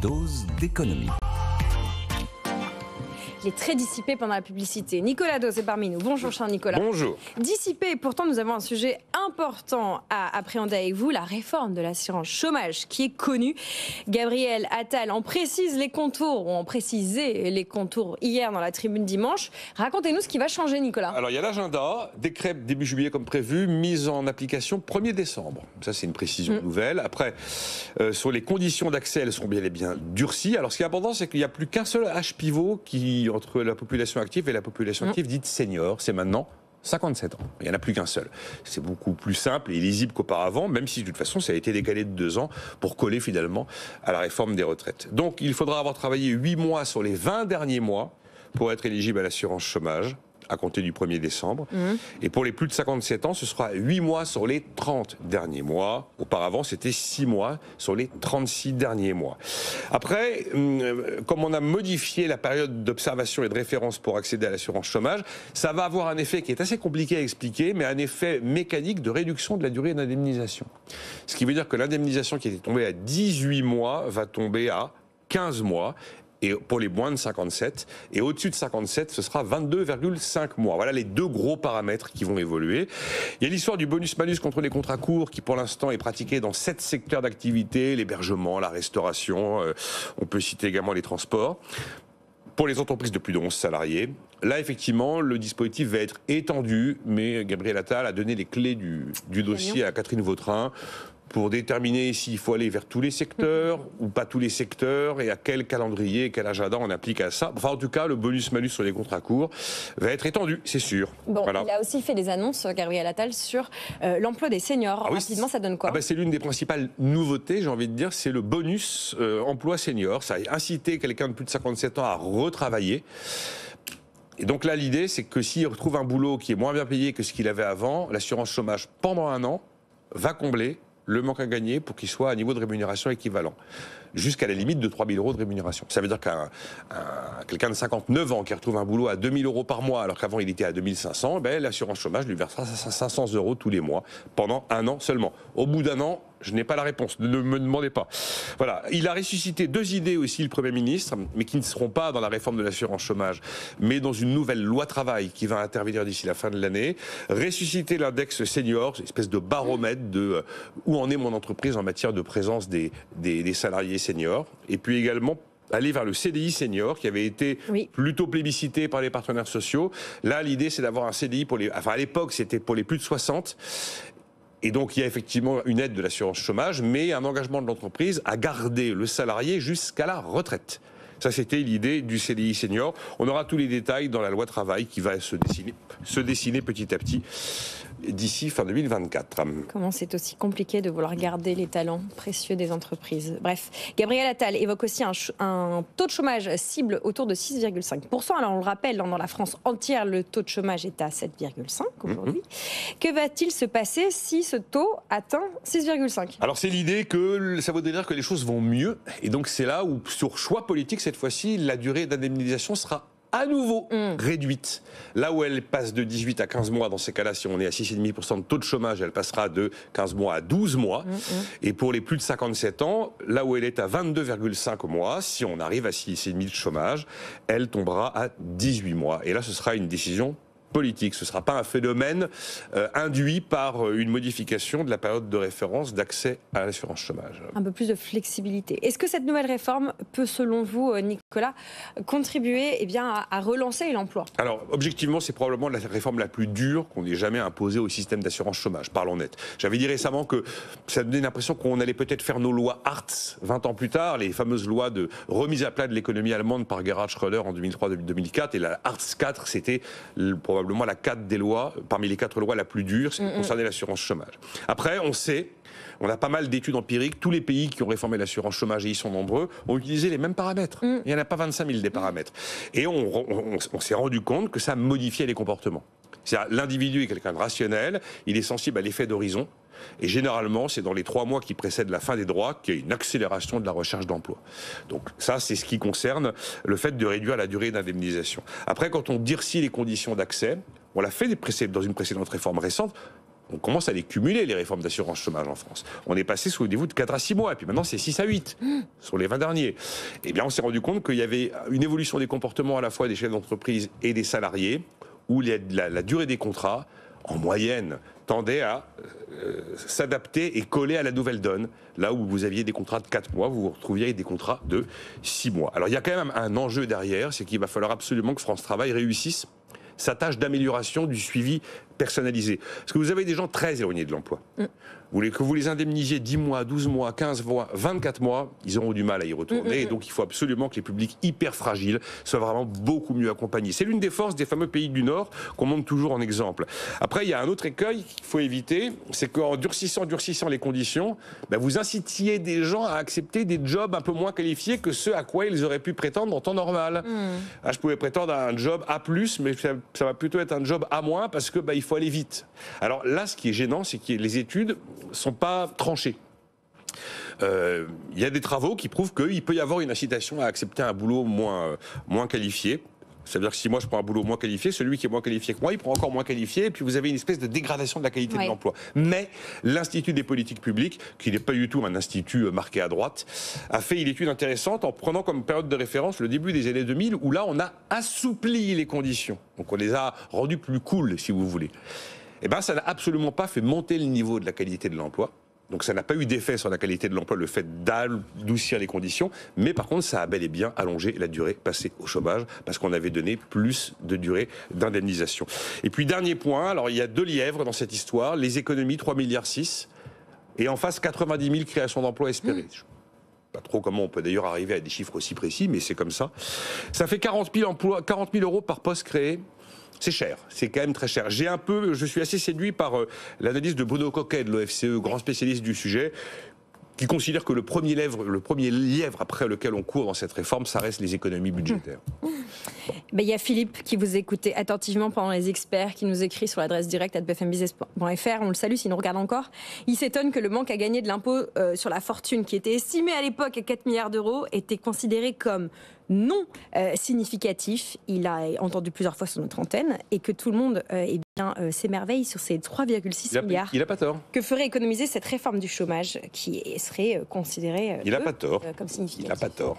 dose d'économie. Il est très dissipé pendant la publicité. Nicolas Dos est parmi nous. Bonjour, cher Nicolas. Bonjour. Dissipé, pourtant nous avons un sujet important à appréhender avec vous, la réforme de l'assurance chômage qui est connue. Gabriel Attal en précise les contours, ou en précisé les contours hier dans la tribune dimanche. Racontez-nous ce qui va changer, Nicolas. Alors il y a l'agenda, décret début juillet comme prévu, mise en application 1er décembre. Ça c'est une précision nouvelle. Après, sur les conditions d'accès, elles sont bien et bien durcies. Alors ce qui est important, c'est qu'il n'y a plus qu'un seul âge pivot entre la population active et la population active dite senior. C'est maintenant 57 ans. Il n'y en a plus qu'un seul. C'est beaucoup plus simple et lisible qu'auparavant, même si de toute façon ça a été décalé de 2 ans pour coller finalement à la réforme des retraites. Donc il faudra avoir travaillé 8 mois sur les 20 derniers mois pour être éligible à l'assurance chômage à compter du 1er décembre. Et pour les plus de 57 ans, ce sera 8 mois sur les 30 derniers mois. Auparavant, c'était 6 mois sur les 36 derniers mois. Après, comme on a modifié la période d'observation et de référence pour accéder à l'assurance chômage, ça va avoir un effet qui est assez compliqué à expliquer, mais un effet mécanique de réduction de la durée d'indemnisation. Ce qui veut dire que l'indemnisation qui était tombée à 18 mois va tomber à 15 mois. Et pour les moins de 57, et au-dessus de 57, ce sera 22,5 mois. Voilà les 2 gros paramètres qui vont évoluer. Il y a l'histoire du bonus-malus contre les contrats courts qui, pour l'instant, est pratiqué dans 7 secteurs d'activité, l'hébergement, la restauration, on peut citer également les transports. Pour les entreprises de plus de 11 salariés, là, effectivement, le dispositif va être étendu, mais Gabriel Attal a donné les clés du dossier à Catherine Vautrin pour déterminer s'il faut aller vers tous les secteurs ou pas tous les secteurs et à quel calendrier, quel agenda on applique à ça. Enfin, en tout cas, le bonus-malus sur les contrats courts va être étendu, c'est sûr. Bon, voilà. Il a aussi fait des annonces, Gabriel Attal, sur l'emploi des seniors. Rapidement, ça donne quoi? C'est l'une des principales nouveautés, j'ai envie de dire, c'est le bonus emploi senior. Ça a incité quelqu'un de plus de 57 ans à retravailler. Et donc là, l'idée, c'est que s'il retrouve un boulot qui est moins bien payé que ce qu'il avait avant, l'assurance chômage, pendant 1 an, va combler le manque à gagner pour qu'il soit à un niveau de rémunération équivalent, jusqu'à la limite de 3 000 euros de rémunération. Ça veut dire quelqu'un de 59 ans qui retrouve un boulot à 2 000 euros par mois, alors qu'avant il était à 2 500, l'assurance chômage lui versera 500 euros tous les mois, pendant 1 an seulement. Au bout d'1 an, je n'ai pas la réponse, ne me demandez pas. Voilà. Il a ressuscité 2 idées aussi, le Premier ministre, mais qui ne seront pas dans la réforme de l'assurance chômage, mais dans une nouvelle loi travail qui va intervenir d'ici la fin de l'année. Ressusciter l'index senior, une espèce de baromètre de où en est mon entreprise en matière de présence des salariés seniors. Et puis également aller vers le CDI senior qui avait été plutôt plébiscité par les partenaires sociaux. Là, l'idée, c'est d'avoir un CDI pour à l'époque, c'était pour les plus de 60. Et donc, il y a effectivement une aide de l'assurance chômage, mais un engagement de l'entreprise à garder le salarié jusqu'à la retraite. Ça, c'était l'idée du CDI senior. On aura tous les détails dans la loi travail qui va se dessiner petit à petit d'ici fin 2024. Comment c'est aussi compliqué de vouloir garder les talents précieux des entreprises. Bref, Gabriel Attal évoque aussi un taux de chômage cible autour de 6,5%. Alors on le rappelle, dans la France entière, le taux de chômage est à 7,5 aujourd'hui. Que va-t-il se passer si ce taux atteint 6,5 ? Alors c'est l'idée que ça voudrait dire que les choses vont mieux. Et donc c'est là où, sur choix politique cette fois-ci, la durée d'indemnisation sera à nouveau réduite. Là où elle passe de 18 à 15 mois, dans ces cas-là, si on est à 6,5% de taux de chômage, elle passera de 15 mois à 12 mois. Et pour les plus de 57 ans, là où elle est à 22,5 mois, si on arrive à 6,5% de chômage, elle tombera à 18 mois. Et là, ce sera une décision politique. Ce ne sera pas un phénomène induit par une modification de la période de référence d'accès à l'assurance chômage. Un peu plus de flexibilité. Est-ce que cette nouvelle réforme peut, selon vous, Nicolas, contribuer à relancer l'emploi ? Alors, objectivement, c'est probablement la réforme la plus dure qu'on ait jamais imposée au système d'assurance chômage, parlons net. J'avais dit récemment que ça donnait l'impression qu'on allait peut-être faire nos lois Hartz 20 ans plus tard, les fameuses lois de remise à plat de l'économie allemande par Gerhard Schröder en 2003-2004, et la Hartz 4, c'était probablement la 4 des lois, parmi les 4 lois la plus dure, c'est concernait l'assurance chômage. Après, on a pas mal d'études empiriques, tous les pays qui ont réformé l'assurance chômage, et ils sont nombreux, ont utilisé les mêmes paramètres. Il n'y en a pas 25 000 des paramètres. Et on s'est rendu compte que ça modifiait les comportements. C'est-à-dire, l'individu est quelqu'un de rationnel, il est sensible à l'effet d'horizon, et généralement, c'est dans les 3 mois qui précèdent la fin des droits qu'il y a une accélération de la recherche d'emploi. Donc ça, c'est ce qui concerne le fait de réduire la durée d'indemnisation. Après, quand on durcit les conditions d'accès, on l'a fait dans une précédente réforme récente, on commence à les cumuler, les réformes d'assurance chômage en France. On est passé sous le niveau de 4 à 6 mois, et puis maintenant c'est 6 à 8 sur les 20 derniers. Eh bien, on s'est rendu compte qu'il y avait une évolution des comportements à la fois des chefs d'entreprise et des salariés, où la durée des contrats, en moyenne, tendait à s'adapter et coller à la nouvelle donne. Là où vous aviez des contrats de 4 mois, vous vous retrouviez avec des contrats de 6 mois. Alors il y a quand même un enjeu derrière, c'est qu'il va falloir absolument que France Travail réussisse sa tâche d'amélioration du suivi personnalisé. Parce que vous avez des gens très éloignés de l'emploi. Que vous les indemnisiez 10 mois, 12 mois, 15 mois, 24 mois, ils auront du mal à y retourner. Et donc, il faut absolument que les publics hyper fragiles soient vraiment beaucoup mieux accompagnés. C'est l'une des forces des fameux pays du Nord qu'on montre toujours en exemple. Après, il y a un autre écueil qu'il faut éviter, c'est qu'en durcissant les conditions, vous incitiez des gens à accepter des jobs un peu moins qualifiés que ceux à quoi ils auraient pu prétendre en temps normal. Je pouvais prétendre à un job A+, mais ça va plutôt être un job A-, parce que il faut aller vite. Alors là, ce qui est gênant, c'est que les études sont pas tranchées. Il y a des travaux qui prouvent qu'il peut y avoir une incitation à accepter un boulot moins qualifié. C'est-à-dire que si moi je prends un boulot moins qualifié, celui qui est moins qualifié que moi, il prend encore moins qualifié, et puis vous avez une espèce de dégradation de la qualité de l'emploi. Mais l'Institut des politiques publiques, qui n'est pas du tout un institut marqué à droite, a fait une étude intéressante en prenant comme période de référence le début des années 2000, où là on a assoupli les conditions. Donc on les a rendues plus cool, si vous voulez. Eh bien, ça n'a absolument pas fait monter le niveau de la qualité de l'emploi. Donc ça n'a pas eu d'effet sur la qualité de l'emploi, le fait d'adoucir les conditions, mais par contre ça a bel et bien allongé la durée passée au chômage, parce qu'on avait donné plus de durée d'indemnisation. Et puis dernier point, alors il y a 2 lièvres dans cette histoire, les économies 3,6 milliards, et en face 90 000 créations d'emplois espérées. Je ne sais pas trop comment on peut d'ailleurs arriver à des chiffres aussi précis, mais c'est comme ça. Ça fait 40 000 euros par poste créé. C'est cher, c'est quand même très cher. Je suis assez séduit par l'analyse de Bruno Coquet de l'OFCE, grand spécialiste du sujet, qui considère que le premier lièvre après lequel on court dans cette réforme, ça reste les économies budgétaires. Il y a Philippe qui vous écoutait attentivement pendant les experts, qui nous écrit sur l'adresse directe @bfmbusiness.fr. On le salue s'il nous regarde encore. Il s'étonne que le manque à gagner de l'impôt sur la fortune, qui était estimé à l'époque à 4 milliards d'euros, était considéré comme non significatif. Il a entendu plusieurs fois sur notre antenne, et que tout le monde s'émerveille sur ces 3,6 milliards. Il n'a pas tort. Que ferait économiser cette réforme du chômage, qui serait considérée il n'a pas tort. Comme significative. Il n'a pas tort.